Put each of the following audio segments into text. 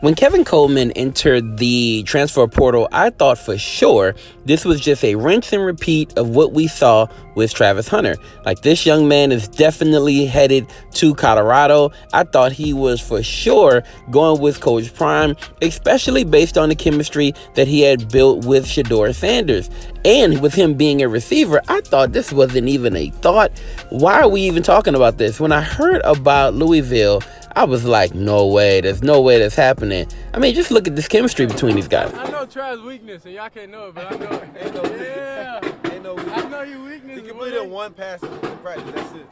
When Kevin Coleman entered the transfer portal, I thought for sure this was just a rinse and repeat of what we saw with Travis Hunter. Like, this young man is definitely headed to Colorado. I thought he was for sure going with Coach Prime, especially based on the chemistry that he had built with Shedeur Sanders. And with him being a receiver, I thought this wasn't even a thought. Why are we even talking about this? When I heard about Louisville, I was like, no way. There's no way that's happening. I mean, just look at this chemistry between these guys. I know Travis' weakness, and y'all can't know it, but I know it. Ain't no weakness. Ain't no weakness. I know your weakness. He completed one pass in practice. That's it.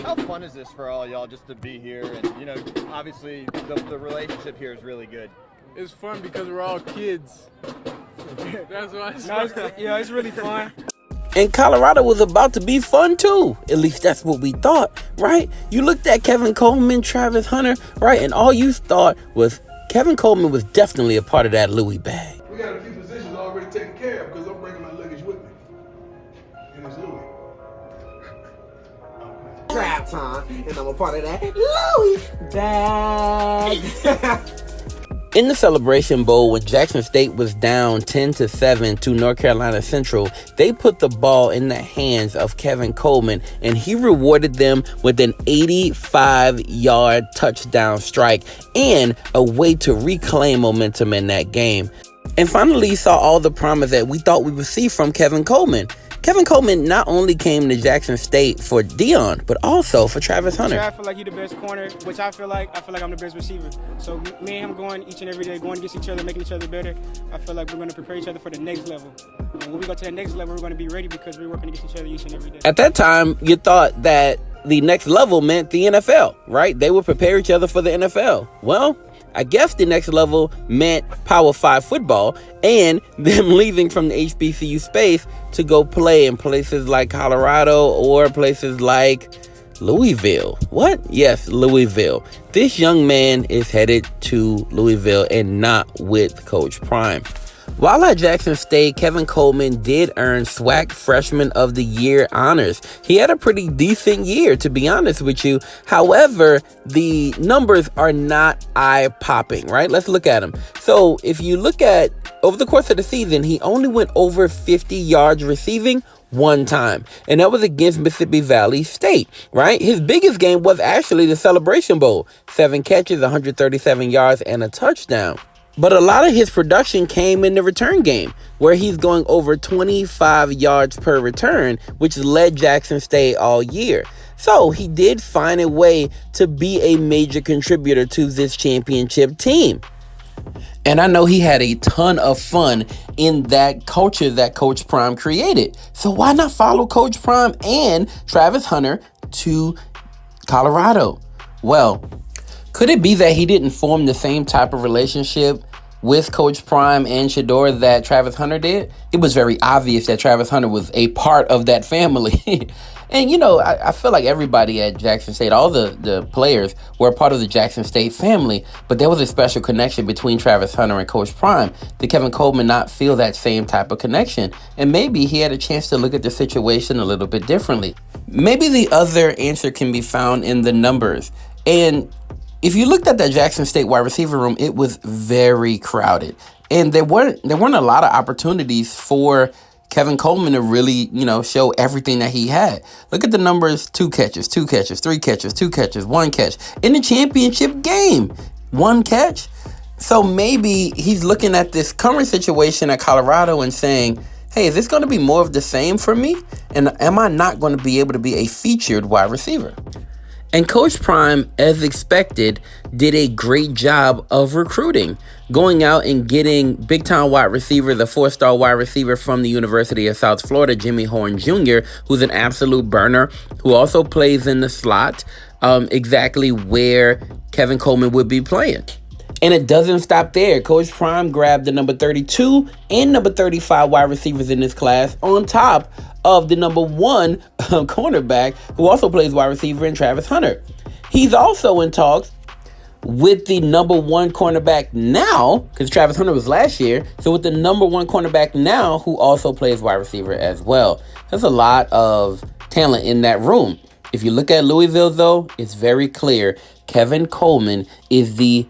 How fun is this for all y'all just to be here? And, obviously the relationship here is really good. It's fun because we're all kids. That's why it's No, fun. it's really fun. And Colorado was about to be fun too. At least that's what we thought, right? You looked at Kevin Coleman, Travis Hunter, right? And all you thought was Kevin Coleman was definitely a part of that Louis bag. We got a few positions already taken care of because I'm bringing my luggage with me. And it's Louis. Trap time, and I'm a part of that Louis bag. In the Celebration Bowl, when Jackson State was down 10-7 to North Carolina Central, they put the ball in the hands of Kevin Coleman, and he rewarded them with an 85-yard touchdown strike and a way to reclaim momentum in that game. And finally, you saw all the promise that we thought we would see from Kevin Coleman. Kevin Coleman not only came to Jackson State for Deion, but also for Travis Hunter. I feel like he's the best corner, which I feel like I'm the best receiver. So me and him going each and every day, going against each other, making each other better, I feel like we're going to prepare each other for the next level. And when we go to the next level, we're going to be ready because we're working against each other each and every day. At that time, you thought that the next level meant the NFL, right? They would prepare each other for the NFL. Well, I guess the next level meant Power 5 football and them leaving from the HBCU space to go play in places like Colorado or places like Louisville. What? Yes, Louisville. This young man is headed to Louisville and not with Coach Prime. While at Jackson State, Kevin Coleman did earn SWAC Freshman of the Year honors. He had a pretty decent year, to be honest with you. However, the numbers are not eye-popping, right? Let's look at them. So if you look at over the course of the season, he only went over 50 yards receiving one time, and that was against Mississippi Valley State, right? His biggest game was actually the Celebration Bowl. 7 catches, 137 yards, and a touchdown. But a lot of his production came in the return game, where he's going over 25 yards per return, which led Jackson State all year. So he did find a way to be a major contributor to this championship team. And I know he had a ton of fun in that culture that Coach Prime created. So why not follow Coach Prime and Travis Hunter to Colorado? Well, could it be that he didn't form the same type of relationship with Coach Prime and Shedeur that Travis Hunter did? It was very obvious that Travis Hunter was a part of that family. And, I feel like everybody at Jackson State, all the players were a part of the Jackson State family, but there was a special connection between Travis Hunter and Coach Prime. Did Kevin Coleman not feel that same type of connection? And maybe he had a chance to look at the situation a little bit differently. Maybe the other answer can be found in the numbers. And if you looked at that Jackson State wide receiver room, it was very crowded. And there weren't a lot of opportunities for Kevin Coleman to really, show everything that he had. Look at the numbers: 2 catches, 2 catches, 3 catches, 2 catches, 1 catch. In the championship game, 1 catch. So maybe he's looking at this current situation at Colorado and saying, hey, is this going to be more of the same for me? And am I not going to be able to be a featured wide receiver? And Coach Prime, as expected, did a great job of recruiting, going out and getting big-time wide receiver, the 4-star wide receiver from the University of South Florida, Jimmy Horn Jr., who's an absolute burner, who also plays in the slot, exactly where Kevin Coleman would be playing. And it doesn't stop there. Coach Prime grabbed the number 32 and number 35 wide receivers in this class on top of the number 1 cornerback who also plays wide receiver in Travis Hunter. He's also in talks with the number 1 cornerback now, because Travis Hunter was last year, so with the number 1 cornerback now who also plays wide receiver as well. There's a lot of talent in that room. If you look at Louisville, though, it's very clear Kevin Coleman is the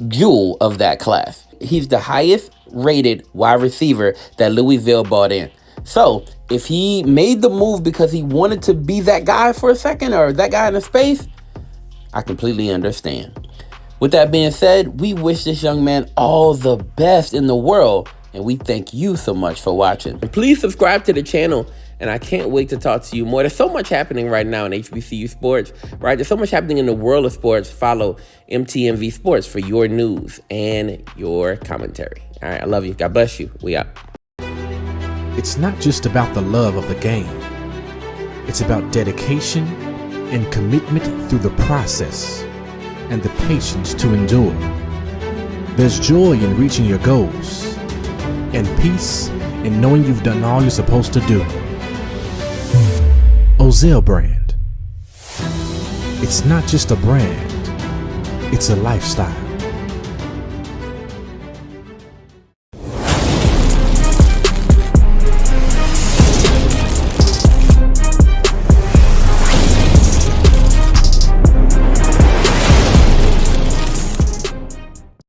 jewel of that class. He's the highest rated wide receiver that Louisville bought in. So if he made the move because he wanted to be that guy for a second, or that guy in the space, I completely understand. With that being said, we wish this young man all the best in the world, and we thank you so much for watching. And please subscribe to the channel, and I can't wait to talk to you more. There's so much happening right now in HBCU sports, right? There's so much happening in the world of sports. Follow MTMV Sports for your news and your commentary. All right, I love you. God bless you. We out. It's not just about the love of the game. It's about dedication and commitment through the process and the patience to endure. There's joy in reaching your goals and peace in knowing you've done all you're supposed to do. Ozell brand. It's not just a brand, it's a lifestyle.